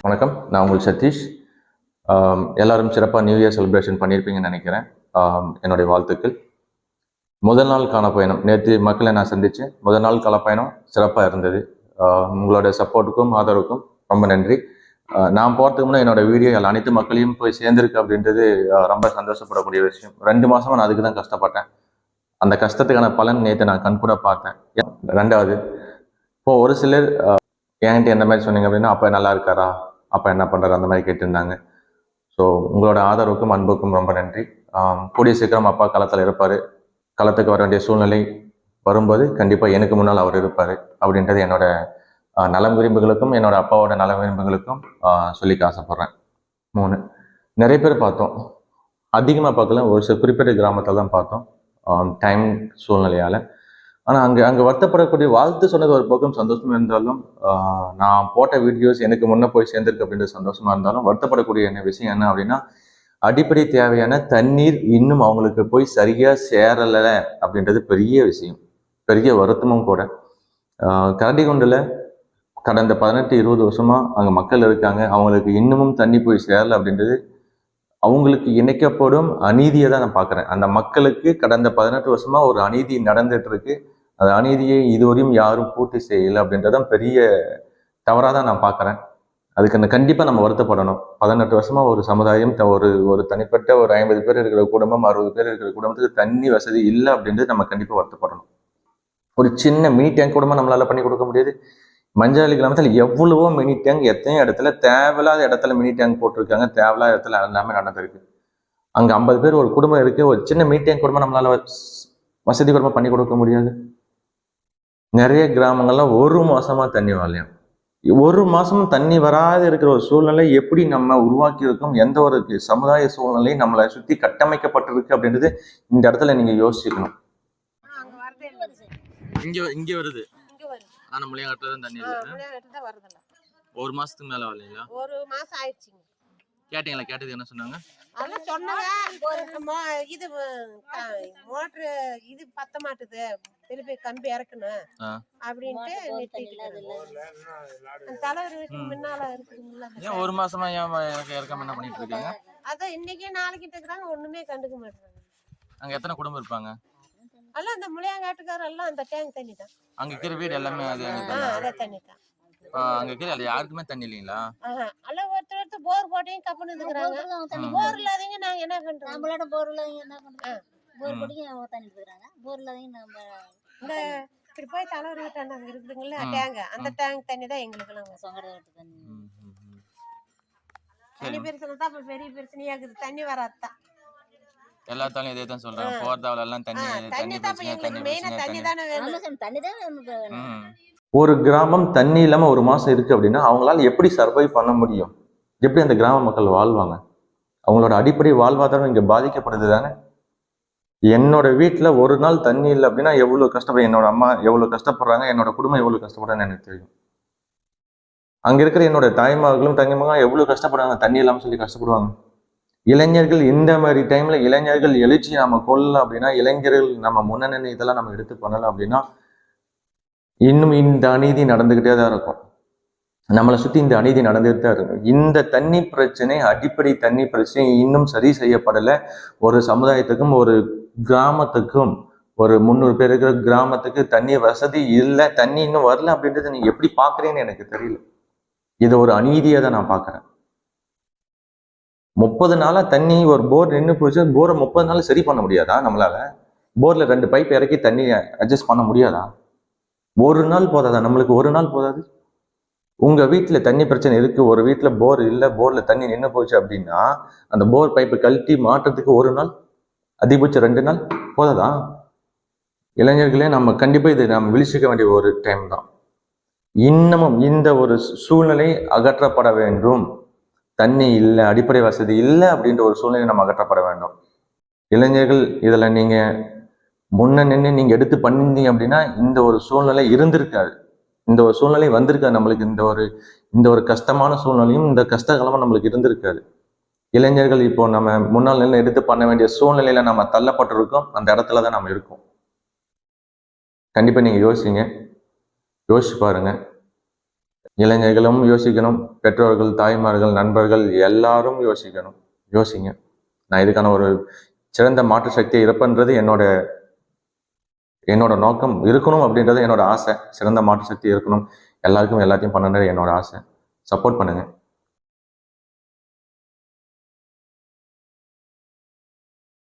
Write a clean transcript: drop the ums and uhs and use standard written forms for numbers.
வணக்கம். நான் உங்கள் சதீஷ். எல்லாரும் சிறப்பாக நியூ இயர் செலிப்ரேஷன் பண்ணியிருப்பீங்கன்னு நினைக்கிறேன். என்னுடைய வாழ்த்துக்கள். முதல் நாள் கால பயணம் நேற்று மக்களை நான் சந்தித்தேன். முதல் நாள் கால பயணம் சிறப்பாக இருந்தது. உங்களோட சப்போர்ட்டுக்கும் ஆதரவுக்கும் ரொம்ப நன்றி. நான் போகிறதுக்கு முன்னே என்னோட வீடியோ அனைத்து மக்களையும் போய் சேர்ந்துருக்கு அப்படின்றது ரொம்ப சந்தோஷப்படக்கூடிய விஷயம். 2 மாதமாக நான் அதுக்கு தான் கஷ்டப்பட்டேன். அந்த கஷ்டத்துக்கான பலன் நேற்று நான் கண்கூட பார்த்தேன். 2வது, இப்போது ஒரு சிலர் என்கிட்ட எந்த மாதிரி சொன்னீங்க அப்படின்னா, அப்போ நல்லா இருக்காரா, அப்போ என்ன பண்ணுறாரு, அந்த மாதிரி கேட்டிருந்தாங்க. ஸோ உங்களோட ஆதரவுக்கும் அன்புக்கும் ரொம்ப நன்றி. கூடிய சீக்கிரம் அப்பா களத்தில் இருப்பார். களத்துக்கு வர வேண்டிய சூழ்நிலை வரும்போது கண்டிப்பாக எனக்கு முன்னால் அவர் இருப்பார் அப்படின்றது என்னோட நலம் விரும்புகளுக்கும் என்னோட அப்பாவோட நலம் விரும்புகளுக்கும் சொல்லிக்க ஆசைப்பட்றேன். 3, நிறைய பேர் பார்த்தோம். அதிகமாக பார்க்கல, ஒரு சில குறிப்பிட்ட கிராமத்தில் தான் பார்த்தோம், டைம் சூழ்நிலையால். ஆனால் அங்கே வருத்தப்படக்கூடிய வாழ்த்து சொன்னது ஒரு பக்கம் சந்தோஷமாக இருந்தாலும், நான் போட்ட வீடியோஸ் எனக்கு முன்னே போய் சேர்ந்துருக்கு அப்படின்றது சந்தோஷமாக இருந்தாலும், வருத்தப்படக்கூடிய என்ன விஷயம் என்ன அப்படின்னா, அடிப்படை தேவையான தண்ணீர் இன்னும் அவங்களுக்கு போய் சரியாக சேரலை அப்படின்றது பெரிய விஷயம், பெரிய வருத்தமும் கூட. கரடிகுண்டில் கடந்த 18-20 வருஷமாக அங்கே மக்கள் இருக்காங்க. அவங்களுக்கு இன்னமும் தண்ணி போய் சேரலை அப்படின்றது அவங்களுக்கு இணைக்கப்படும் அநீதியை தான் நான் பார்க்குறேன். அந்த மக்களுக்கு கடந்த 18 வருஷமாக ஒரு அநீதி நடந்துட்டு இருக்கு. அந்த அநீதியை இதுவரையும் யாரும் பூர்த்தி செய்யலை அப்படின்றதான் பெரிய தவறாக தான் நான் பார்க்குறேன். அதுக்கு கண்டிப்பாக நம்ம வருத்தப்படணும். 18 வருஷமாக ஒரு சமுதாயம், ஒரு தனிப்பட்ட ஒரு 50 பேர் இருக்கிற குடும்பம், 60 பேர் இருக்கிற குடும்பத்துக்கு தண்ணி வசதி இல்லை அப்படின்றது நம்ம கண்டிப்பாக வருத்தப்படணும். ஒரு சின்ன மினி டேங்க் கூட நம்மளால பண்ணி கொடுக்க முடியாது. மஞ்சாலி கிராமத்தில் எவ்வளவோ மினி டேங்க், எத்தனையோ இடத்துல தேவையில்லாத இடத்துல மினி டேங்க் போட்டிருக்காங்க, தேவையில்லாத இடத்துல எல்லாமே நடந்திருக்கு. அங்கே 50 பேர் ஒரு குடும்பம் இருக்கு, ஒரு சின்ன மினி டேங்க் குடும்பம் நம்மளால வசதி குடும்பம் பண்ணி கொடுக்க முடியாது. நிறைய கிராமங்கள்ல 1 மாசமா தண்ணி வரலையும். 1 மாசமும் தண்ணி வராது இருக்கிற ஒரு சூழ்நிலை எப்படி நம்ம உருவாக்கி இருக்கோம், எந்த ஒரு சமுதாய சூழ்நிலை நம்மளை சுற்றி கட்டமைக்கப்பட்டிருக்கு அப்படின்றது இந்த இடத்துல நீங்க யோசிக்கணும். இங்க வருது. ஆனா முளையாங்கட்டல தான் தண்ணி இருக்கு. முளையாங்கட்டல தான் வருதுல. 1 மாசத்துக்கு மேல வரலீங்களா? 1 மாசம் ஆயிடுச்சுங்க. கேட்டீங்களா? கேட்டது என்ன சொன்னாங்க? அதெல்லாம் சொன்னாங்க, இது மோட்டர் இது பத்த மாட்டுது, திருப்பி கம்பி இறக்கணும் அப்படின்ட்டு தலைவர் வீட்டுக்கு முன்னால இருக்குதுங்களா. ஏன் 1 மாசமா இறக்காம என்ன பண்ணிட்டு இருக்காங்க? அதான் இன்னைக்கே நாளைக்கிட்ட இருக்கிறாங்க, ஒண்ணுமே கண்டுக்க மாட்டாங்க. அங்க எத்தனை குடும்பம் இருப்பாங்க? எல்லாம் அந்த முளையாங்காட்டுக்காரர் எல்லாம் அந்த டேங்க் தண்ணி தான். அங்க இருக்கிற வீடு எல்லாமே அதே தண்ணி தான். அங்க இருக்கிற யாருக்குமே தண்ணி இல்லீங்களா? எல்லாம் ஒருத்தர் போர் போட்டையும் கப்பன் இருக்கிறாங்க. போர் இல்லாதவங்க நாங்க என்ன பண்றோம்? நம்மளோட போர் இல்லாதவங்க என்ன பண்றோம்? போர் போட்டையும் தண்ணி எடுத்துக்கிறாங்க. போர் இல்லாதவங்க நம்ம இந்த இப்படி போய் தலைவர் வீட்டாண்ட இருக்குதுங்களா டேங்க், அந்த டேங்க் தண்ணி தான் எங்களுக்கு எல்லாம் சொங்கட தண்ணி. தண்ணி பிரச்சனை தான் இப்ப பெரிய பிரச்சனையா இருக்குது. தண்ணி வராதான். எல்லாத்தாலும் இதே தான் சொல்றாங்க. போர்தாவல எல்லாம் தண்ணி தான் எங்களுக்கு மெயினா தண்ணி தானே வேணும். தண்ணி தான் வேணும். ஒரு கிராமம் தண்ணி இல்லாம 1 மாசம் இருக்கு அப்படின்னா அவங்களால எப்படி சர்வை பண்ண முடியும்? எப்படி அந்த கிராம மக்கள் வாழ்வாங்க? அவங்களோட அடிப்படை வாழ்வாதாரம் இங்க பாதிக்கப்படுது தானே. என்னோட வீட்டுல ஒரு நாள் தண்ணி இல்லை அப்படின்னா எவ்வளவு கஷ்டப்படுறேன், என்னோட அம்மா எவ்வளவு கஷ்டப்படுறாங்க, என்னோட குடும்பம் எவ்வளவு கஷ்டப்படுறாங்கன்னு எனக்கு தெரியும். அங்க இருக்கிற என்னோட தாய்மார்களும் தங்கமார்களும் எவ்வளவு கஷ்டப்படுறாங்க, தண்ணி இல்லாம சொல்லி கஷ்டப்படுவாங்க. இளைஞர்கள் இந்த மாதிரி டைம்ல இளைஞர்கள் எழுச்சி நம்ம கொள்ளலாம் அப்படின்னா, இளைஞர்கள் நம்ம முன்னணி இதெல்லாம் நம்ம எடுத்து பண்ணலாம் அப்படின்னா இன்னும் இந்த அநீதி நடந்துகிட்டே தான் இருக்கும். நம்மளை சுத்தி இந்த அநீதி நடந்துகிட்டு தான் இருக்கும். இந்த தண்ணி பிரச்சனை, அடிப்படை தண்ணி பிரச்சனை இன்னும் சரி செய்யப்படலை. ஒரு சமுதாயத்துக்கும் ஒரு கிராமத்துக்கும், ஒரு 300 பேர் இருக்கிற கிராமத்துக்கு தண்ணி வசதி இல்லை, தண்ணி இன்னும் வரல அப்படின்றத நீங்க எப்படி பாக்குறீங்கன்னு எனக்கு தெரியல. இது ஒரு அநீதியை தான் நான் பாக்குறேன். 30 நாளா தண்ணி, ஒரு போர் நின்று போச்சு, போரை 30 நாள் சரி பண்ண முடியாதா நம்மளால? போர்ல 2 பைப் இறக்கி தண்ணி அட்ஜஸ்ட் பண்ண முடியாதா? ஒரு நாள் போதாதா நம்மளுக்கு? ஒரு நாள் போதாது? உங்க வீட்டுல தண்ணி பிரச்சனை இருக்கு, ஒரு வீட்டுல போர் இல்லை, போர்ல தண்ணி நின்று போச்சு அப்படின்னா அந்த போர் பைப்பை கழட்டி மாற்றத்துக்கு 1 நாள், அதிகபட்சம் 2 நாள் போதாதா? இளைஞர்களே, நம்ம கண்டிப்பா இது நம்ம விழிச்சிக்க வேண்டிய ஒரு டைம் தான். இன்னமும் இந்த ஒரு சூழ்நிலை அகற்றப்பட வேண்டும். தண்ணி இல்லை, அடிப்படை வசதி இல்லை அப்படின்ற ஒரு சூழ்நிலை நம்ம அகற்றப்பட வேண்டும். இளைஞர்கள் இதில் நீங்கள் முன்ன நின்று நீங்கள் எடுத்து பண்ணிருந்தீங்க அப்படின்னா இந்த ஒரு சூழ்நிலை இருந்திருக்காது, இந்த ஒரு சூழ்நிலை வந்திருக்காது நம்மளுக்கு. இந்த ஒரு கஷ்டமான சூழ்நிலையும் இந்த கஷ்டகாலமாக நம்மளுக்கு இருந்திருக்காது. இளைஞர்கள் இப்போ நம்ம முன்னால் நின்று எடுத்து பண்ண வேண்டிய சூழ்நிலையில நம்ம தள்ளப்பட்டிருக்கோம். அந்த இடத்துல தான் நம்ம இருக்கோம். கண்டிப்பாக நீங்கள் யோசிச்சு பாருங்க. இளைஞர்களும் யோசிக்கணும், பெற்றோர்கள், தாய்மார்கள், நண்பர்கள் எல்லாரும் யோசிக்கணும். யோசிங்க. நான் இதுக்கான ஒரு சிறந்த மாற்று சக்தியை இருப்பன்றது என்னோட நோக்கம் இருக்கணும் அப்படின்றது என்னோட ஆசை. சிறந்த மாற்று சக்தி இருக்கணும், எல்லாருக்கும் எல்லாத்தையும் பண்ணணுன்றது என்னோட ஆசை. சப்போர்ட் பண்ணுங்க.